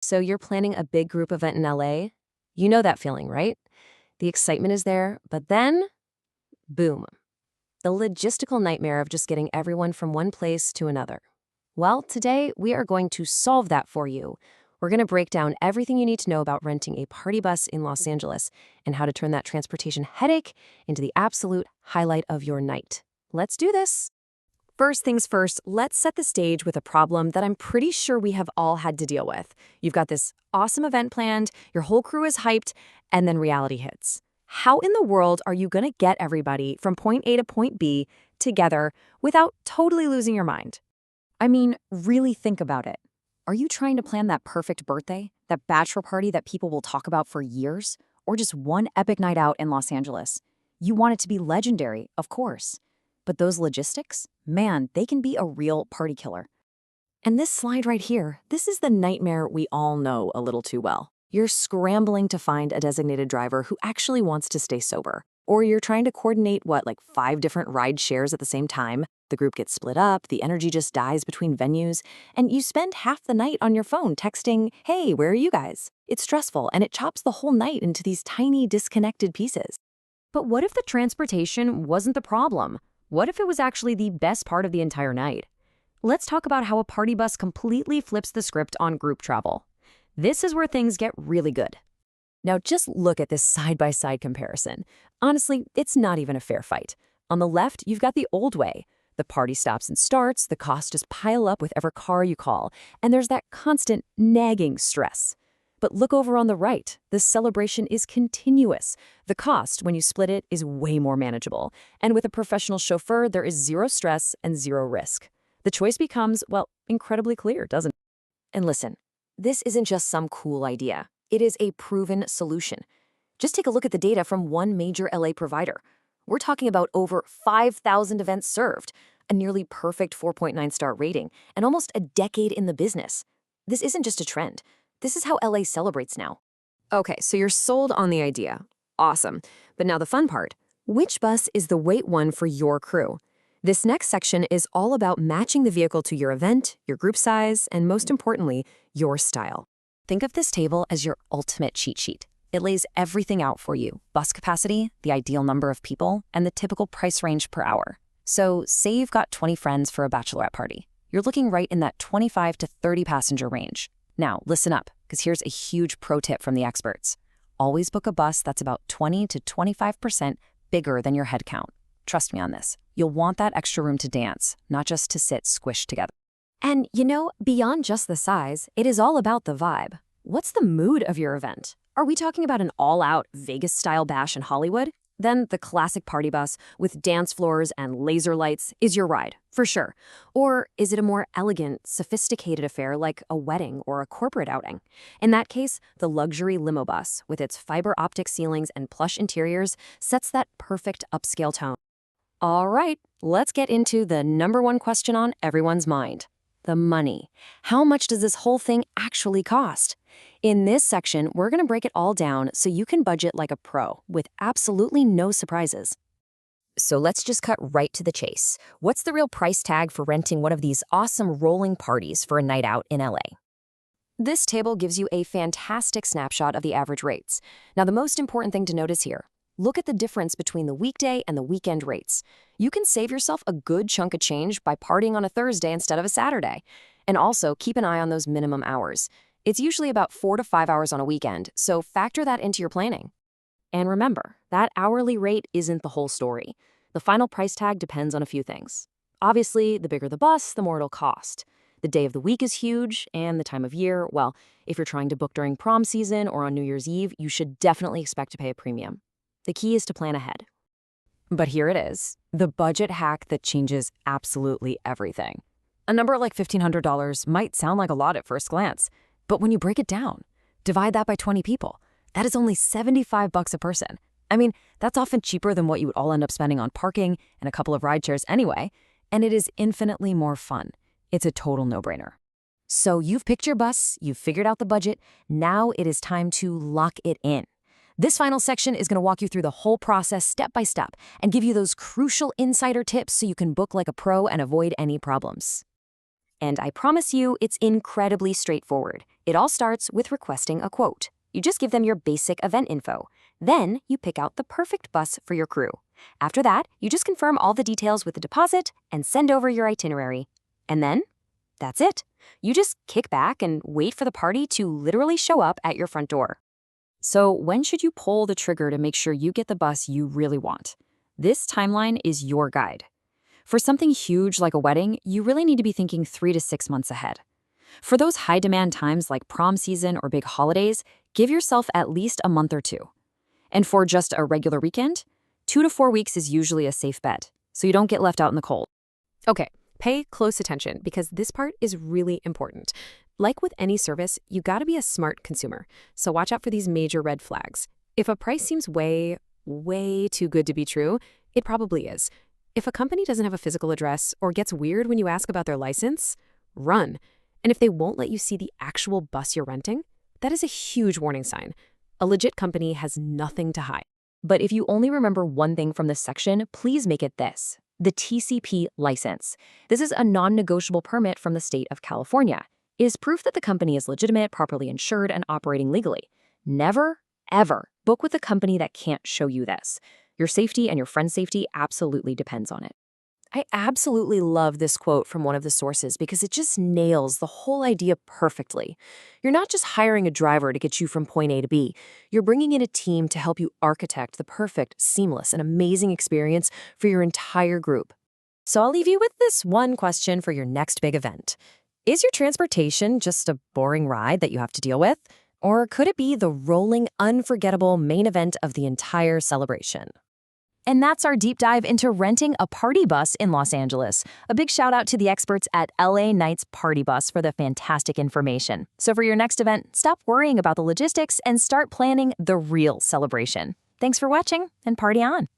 So you're planning a big group event in LA? You know that feeling, right? The excitement is there, but then, boom, the logistical nightmare of just getting everyone from one place to another. Well, today we are going to solve that for you. We're going to break down everything you need to know about renting a party bus in Los Angeles and how to turn that transportation headache into the absolute highlight of your night. Let's do this. First things first, let's set the stage with a problem that I'm pretty sure we have all had to deal with. You've got this awesome event planned, your whole crew is hyped, and then reality hits. How in the world are you going to get everybody from point A to point B together without totally losing your mind? I mean, really think about it. Are you trying to plan that perfect birthday, that bachelor party that people will talk about for years, or just one epic night out in Los Angeles? You want it to be legendary, of course. But those logistics, man, they can be a real party killer. And this slide right here, this is the nightmare we all know a little too well. You're scrambling to find a designated driver who actually wants to stay sober. Or you're trying to coordinate, like 5 different ride shares at the same time. The group gets split up, the energy just dies between venues, and you spend half the night on your phone texting, "Hey, where are you guys?" It's stressful, and it chops the whole night into these tiny, disconnected pieces. But what if the transportation wasn't the problem? What if it was actually the best part of the entire night? Let's talk about how a party bus completely flips the script on group travel. This is where things get really good. Now just look at this side-by-side comparison. Honestly, it's not even a fair fight. On the left, you've got the old way. The party stops and starts, the costs just pile up with every car you call, and there's that constant nagging stress. But look over on the right. The celebration is continuous. The cost, when you split it, is way more manageable. And with a professional chauffeur, there is zero stress and zero risk. The choice becomes, incredibly clear, doesn't it? And listen, this isn't just some cool idea. It is a proven solution. Just take a look at the data from one major LA provider. We're talking about over 5,000 events served, a nearly perfect 4.9-star rating, and almost a decade in the business. This isn't just a trend. This is how LA celebrates now. Okay, so you're sold on the idea. Awesome. But now the fun part. Which bus is the right one for your crew? This next section is all about matching the vehicle to your event, your group size, and most importantly, your style. Think of this table as your ultimate cheat sheet. It lays everything out for you: bus capacity, the ideal number of people, and the typical price range per hour. So say you've got 20 friends for a bachelorette party. You're looking right in that 25 to 30 passenger range. Now, listen up, because here's a huge pro tip from the experts. Always book a bus that's about 20 to 25% bigger than your head count. Trust me on this. You'll want that extra room to dance, not just to sit squished together. And beyond just the size, it is all about the vibe. What's the mood of your event? Are we talking about an all-out Vegas-style bash in Hollywood? Then the classic party bus with dance floors and laser lights is your ride, for sure. Or is it a more elegant, sophisticated affair like a wedding or a corporate outing? In that case, the luxury limo bus, with its fiber optic ceilings and plush interiors, sets that perfect upscale tone. All right, let's get into the number one question on everyone's mind: the money. How much does this whole thing actually cost? In this section, we're going to break it all down so you can budget like a pro with absolutely no surprises. So let's just cut right to the chase. What's the real price tag for renting one of these awesome rolling parties for a night out in LA? This table gives you a fantastic snapshot of the average rates. Now, the most important thing to notice here: look at the difference between the weekday and the weekend rates. You can save yourself a good chunk of change by partying on a Thursday instead of a Saturday. And also, keep an eye on those minimum hours. It's usually about 4 to 5 hours on a weekend, so factor that into your planning. And remember, that hourly rate isn't the whole story. The final price tag depends on a few things. Obviously, the bigger the bus, the more it'll cost. The day of the week is huge, and the time of year, if you're trying to book during prom season or on New Year's Eve, you should definitely expect to pay a premium. The key is to plan ahead. But here it is, the budget hack that changes absolutely everything. A number like $1,500 might sound like a lot at first glance, but when you break it down, divide that by 20 people, that is only $75 a person. I mean, that's often cheaper than what you would all end up spending on parking and a couple of ride shares anyway, and it is infinitely more fun. It's a total no-brainer. So you've picked your bus, you've figured out the budget, now it is time to lock it in. This final section is going to walk you through the whole process step by step and give you those crucial insider tips so you can book like a pro and avoid any problems. And I promise you, it's incredibly straightforward. It all starts with requesting a quote. You just give them your basic event info. Then you pick out the perfect bus for your crew. After that, you just confirm all the details with the deposit and send over your itinerary. And then, that's it. You just kick back and wait for the party to literally show up at your front door. So when should you pull the trigger to make sure you get the bus you really want? This timeline is your guide. For something huge like a wedding, you really need to be thinking 3 to 6 months ahead. For those high-demand times like prom season or big holidays, give yourself at least a month or two. And for just a regular weekend, 2 to 4 weeks is usually a safe bet, so you don't get left out in the cold. Okay, pay close attention because this part is really important. Like with any service, you gotta be a smart consumer, so watch out for these major red flags. If a price seems way too good to be true, it probably is. If a company doesn't have a physical address or gets weird when you ask about their license, run. And if they won't let you see the actual bus you're renting, that is a huge warning sign. A legit company has nothing to hide. But if you only remember one thing from this section, please make it this: the TCP license. This is a non-negotiable permit from the state of California. It is proof that the company is legitimate, properly insured, and operating legally. Never, ever book with a company that can't show you this. Your safety and your friend's safety absolutely depends on it. I absolutely love this quote from one of the sources because it just nails the whole idea perfectly. You're not just hiring a driver to get you from point A to B. You're bringing in a team to help you architect the perfect, seamless, and amazing experience for your entire group. So I'll leave you with this one question for your next big event. Is your transportation just a boring ride that you have to deal with? Or could it be the rolling, unforgettable main event of the entire celebration? And that's our deep dive into renting a party bus in Los Angeles. A big shout out to the experts at LA Knights Party Bus for the fantastic information. So for your next event, stop worrying about the logistics and start planning the real celebration. Thanks for watching and party on.